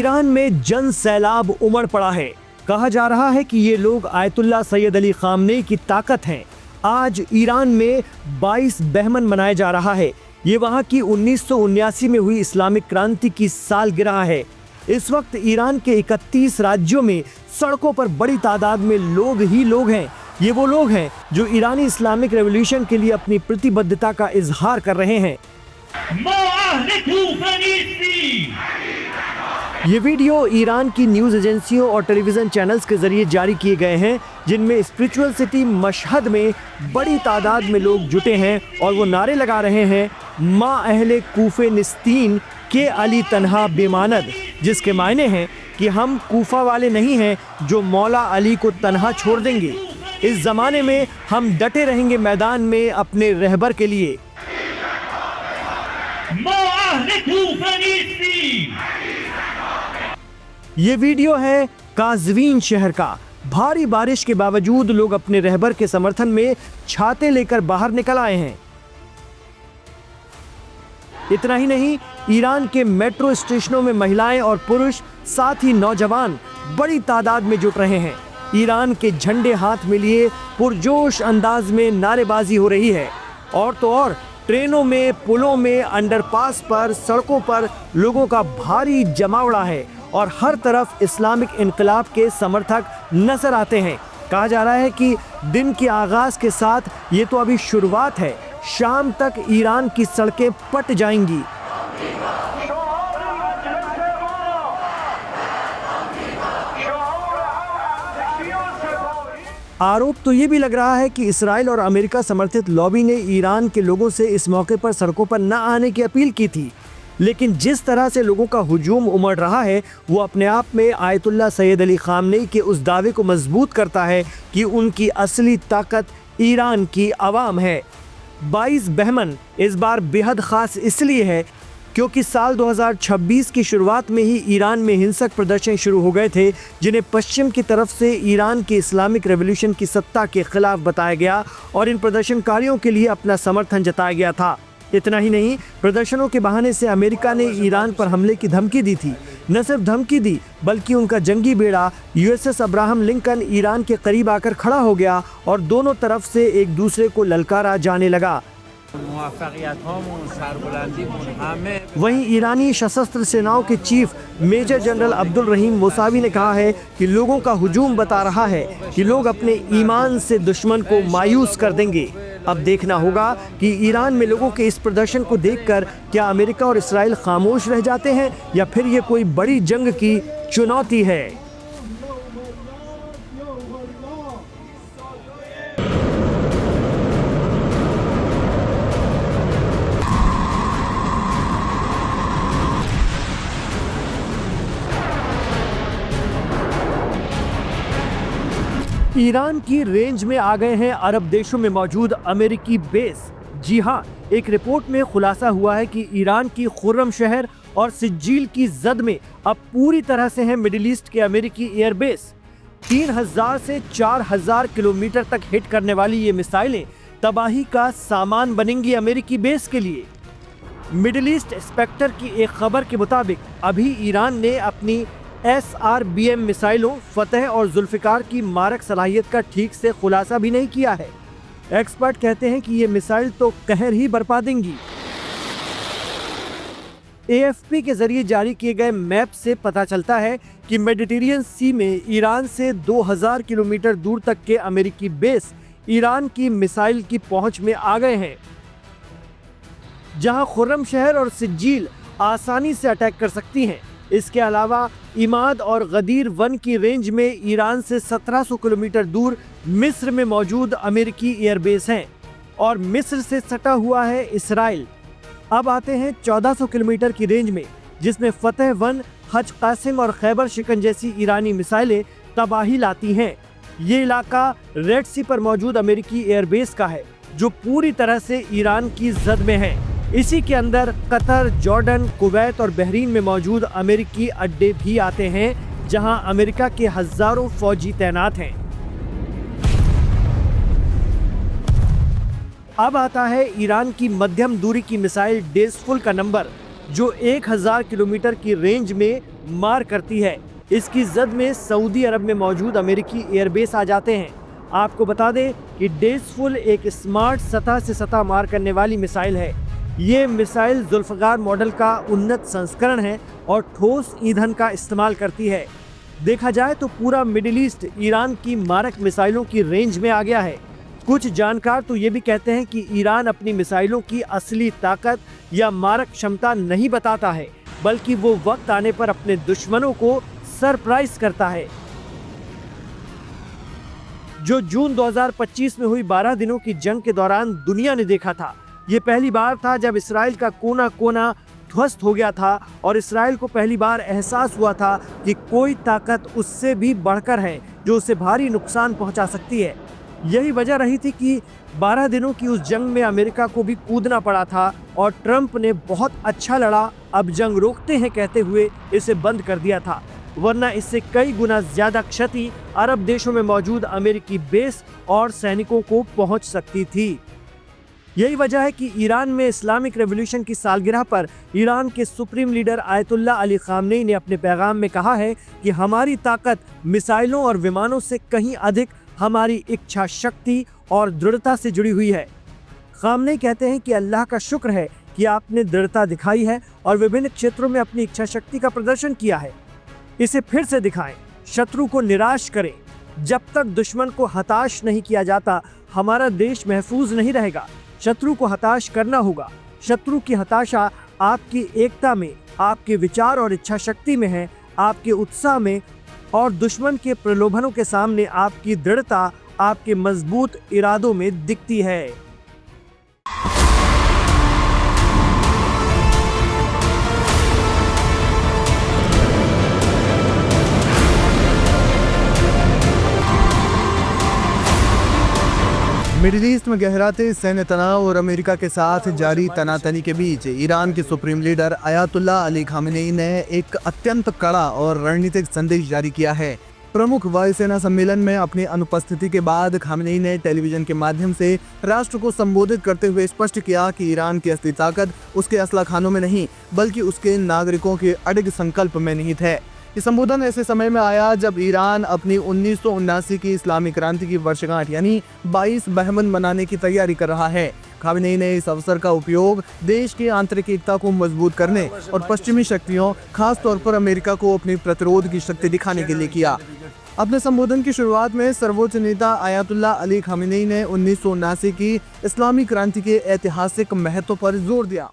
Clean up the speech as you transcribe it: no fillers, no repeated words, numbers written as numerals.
Iran में जन सैलाब उमड़ पड़ा है। कहा जा रहा है कि ये लोग आयतुल्ला सैयद अली खामनेई की ताकत हैं। आज ईरान में 22 बहमन मनाया जा रहा है। ये वहाँ की 1979 में हुई इस्लामिक क्रांति की सालगिरह है। इस वक्त ईरान के 31 राज्यों में सड़कों पर बड़ी तादाद में लोग ही लोग हैं। ये वो लोग हैं जो ईरानी इस्लामिक रेवोल्यूशन के लिए अपनी प्रतिबद्धता का इजहार कर रहे हैं। ये वीडियो ईरान की न्यूज़ एजेंसियों और टेलीविज़न चैनल्स के जरिए जारी किए गए हैं, जिनमें स्पिरिचुअल सिटी मशहद में बड़ी तादाद में लोग जुटे हैं और वो नारे लगा रहे हैं, माँ अहले कूफे निस्तीन के अली तन्हा बेमानद, जिसके मायने हैं कि हम कूफा वाले नहीं हैं जो मौला अली को तन्हा छोड़ देंगे। इस ज़माने में हम डटे रहेंगे मैदान में अपने रहबर के लिए। ये वीडियो है काज़वीन शहर का। भारी बारिश के बावजूद लोग अपने रहबर के समर्थन में छाते लेकर बाहर निकल आए हैं। इतना ही नहीं, ईरान के मेट्रो स्टेशनों में महिलाएं और पुरुष, साथ ही नौजवान बड़ी तादाद में जुट रहे हैं। ईरान के झंडे हाथ में लिए पुरजोश अंदाज में नारेबाजी हो रही है। और तो और ट्रेनों में, पुलों में, अंडरपास पर, सड़कों पर लोगों का भारी जमावड़ा है और हर तरफ इस्लामिक इनकलाब के समर्थक नजर आते हैं। कहा जा रहा है कि दिन के आगाज के साथ ये तो अभी शुरुआत है, शाम तक ईरान की सड़कें पट जाएंगी। आरोप तो ये भी लग रहा है कि इसराइल और अमेरिका समर्थित लॉबी ने ईरान के लोगों से इस मौके पर सड़कों पर न आने की अपील की थी। लेकिन जिस तरह से लोगों का हुजूम उमड़ रहा है, वो अपने आप में आयतुल्ला सैयद अली खामनेई के उस दावे को मजबूत करता है कि उनकी असली ताकत ईरान की आवाम है। 22 बहमन इस बार बेहद ख़ास इसलिए है क्योंकि साल 2026 की शुरुआत में ही ईरान में हिंसक प्रदर्शन शुरू हो गए थे, जिन्हें पश्चिम की तरफ से ईरान के इस्लामिक रेवोल्यूशन की सत्ता के खिलाफ बताया गया और इन प्रदर्शनकारियों के लिए अपना समर्थन जताया गया था। इतना ही नहीं, प्रदर्शनों के बहाने से अमेरिका ने ईरान पर हमले की धमकी दी थी। न सिर्फ धमकी दी, बल्कि उनका जंगी बेड़ा USS अब्राहम लिंकन ईरान के करीब आकर खड़ा हो गया और दोनों तरफ से एक दूसरे को ललकारा जाने लगा। वहीं ईरानी सशस्त्र सेनाओं के चीफ मेजर जनरल अब्दुल रहीम मोसावी ने कहा है कि लोगों का हुजूम बता रहा है कि लोग अपने ईमान से दुश्मन को मायूस कर देंगे। अब देखना होगा कि ईरान में लोगों के इस प्रदर्शन को देखकर क्या अमेरिका और इसराइल खामोश रह जाते हैं या फिर ये कोई बड़ी जंग की चुनौती है। ईरान की रेंज में आ गए हैं अरब देशों में मौजूद अमेरिकी बेस। जी हाँ, एक रिपोर्ट में खुलासा हुआ है कि ईरान की खुर्रम शहर और सिज्जील की जद में अब पूरी तरह से है मिडिल ईस्ट के अमेरिकी एयरबेस। 3000 से 4000 किलोमीटर तक हिट करने वाली ये मिसाइलें तबाही का सामान बनेंगी अमेरिकी बेस के लिए। मिडिल ईस्ट स्पेक्टर की एक खबर के मुताबिक अभी ईरान ने अपनी SRBM मिसाइलों फतेह और जुल्फिकार की मारक सलाहियत का ठीक से खुलासा भी नहीं किया है। एक्सपर्ट कहते हैं कि ये मिसाइल तो कहर ही बरपा देंगी। AFP के जरिए जारी किए गए मैप से पता चलता है कि मेडिटेरियन सी में ईरान से 2000 किलोमीटर दूर तक के अमेरिकी बेस ईरान की मिसाइल की पहुंच में आ गए हैं, जहां खुर्रम शहर और सिज्जील आसानी से अटैक कर सकती हैं। इसके अलावा इमाद और गदीर 1 की रेंज में ईरान से 1700 किलोमीटर दूर मिस्र में मौजूद अमेरिकी एयरबेस हैं और मिस्र से सटा हुआ है इसराइल। अब आते हैं 1400 किलोमीटर की रेंज में, जिसमें फतेह 1, हज कासिम और खैबर शिकन जैसी ईरानी मिसाइलें तबाही लाती हैं। ये इलाका रेड सी पर मौजूद अमेरिकी एयरबेस का है, जो पूरी तरह से ईरान की जद में है। इसी के अंदर कतर, जॉर्डन, कुवैत और बहरीन में मौजूद अमेरिकी अड्डे भी आते हैं, जहां अमेरिका के हजारों फौजी तैनात हैं। अब आता है ईरान की मध्यम दूरी की मिसाइल डेज़फुल का नंबर। जो 1000 किलोमीटर की रेंज में मार करती है। इसकी जद में सऊदी अरब में मौजूद अमेरिकी एयरबेस आ जाते हैं। आपको बता दें कि डेज़फुल एक स्मार्ट सतह से सतह मार करने वाली मिसाइल है। ये मिसाइल जुल्फ़कार मॉडल का उन्नत संस्करण है और ठोस ईंधन का इस्तेमाल करती है। देखा जाए तो पूरा मिडिल ईस्ट ईरान की मारक मिसाइलों की रेंज में आ गया है। कुछ जानकार तो ये भी कहते हैं कि ईरान अपनी मिसाइलों की असली ताकत या मारक क्षमता नहीं बताता है, बल्कि वो वक्त आने पर अपने दुश्मनों को सरप्राइज करता है। जो जून 2025 में हुई 12 दिनों की जंग के दौरान दुनिया ने देखा था, ये पहली बार था जब इसराइल का कोना कोना ध्वस्त हो गया था और इसराइल को पहली बार एहसास हुआ था कि कोई ताकत उससे भी बढ़कर है जो उसे भारी नुकसान पहुंचा सकती है। यही वजह रही थी कि 12 दिनों की उस जंग में अमेरिका को भी कूदना पड़ा था और ट्रंप ने बहुत अच्छा लड़ा, अब जंग रोकते हैं कहते हुए इसे बंद कर दिया था, वरना इससे कई गुना ज्यादा क्षति अरब देशों में मौजूद अमेरिकी बेस और सैनिकों को पहुंच सकती थी। यही वजह है कि ईरान में इस्लामिक रेवोल्यूशन की सालगिरह पर ईरान के supreme leader ayatollah Ali Khamenei ने अपने पैगाम में कहा है कि हमारी ताकत मिसाइलों और विमानों से कहीं अधिक हमारी इच्छा शक्ति और दृढ़ता से जुड़ी हुई है। खामनेई कहते हैं कि अल्लाह का शुक्र है कि आपने दृढ़ता दिखाई है और विभिन्न क्षेत्रों में अपनी इच्छा शक्ति का प्रदर्शन किया है। इसे फिर से दिखाएं, शत्रु को निराश करें। जब तक दुश्मन को हताश नहीं किया जाता, हमारा देश महफूज नहीं रहेगा। शत्रु को हताश करना होगा। शत्रु की हताशा आपकी एकता में, आपके विचार और इच्छा शक्ति में है, आपके उत्साह में, और दुश्मन के प्रलोभनों के सामने आपकी दृढ़ता आपके मजबूत इरादों में दिखती है। मिडिल ईस्ट में गहराते सैन्य तनाव और अमेरिका के साथ जारी तनातनी के बीच ईरान के supreme leader ayatollah Ali Khamenei ने एक अत्यंत कड़ा और रणनीतिक संदेश जारी किया है। प्रमुख वायुसेना सम्मेलन में अपनी अनुपस्थिति के बाद खामेनेई ने टेलीविजन के माध्यम से राष्ट्र को संबोधित करते हुए स्पष्ट किया कि ईरान की असली ताकत उसके असला खानों में नहीं, बल्कि उसके नागरिकों के अडिग संकल्प में निहित है। ये संबोधन ऐसे समय में आया जब ईरान अपनी 1979 की इस्लामी क्रांति की वर्षगांठ यानी 22 बहमन मनाने की तैयारी कर रहा है। खामेनेई ने इस अवसर का उपयोग देश की आंतरिक एकता को मजबूत करने और पश्चिमी शक्तियों, खास तौर पर अमेरिका को अपनी प्रतिरोध की शक्ति दिखाने के लिए किया। अपने संबोधन की शुरुआत में सर्वोच्च नेता आयतुल्ला अली खामेनेई ने 1979 की इस्लामी क्रांति के ऐतिहासिक महत्व पर जोर दिया।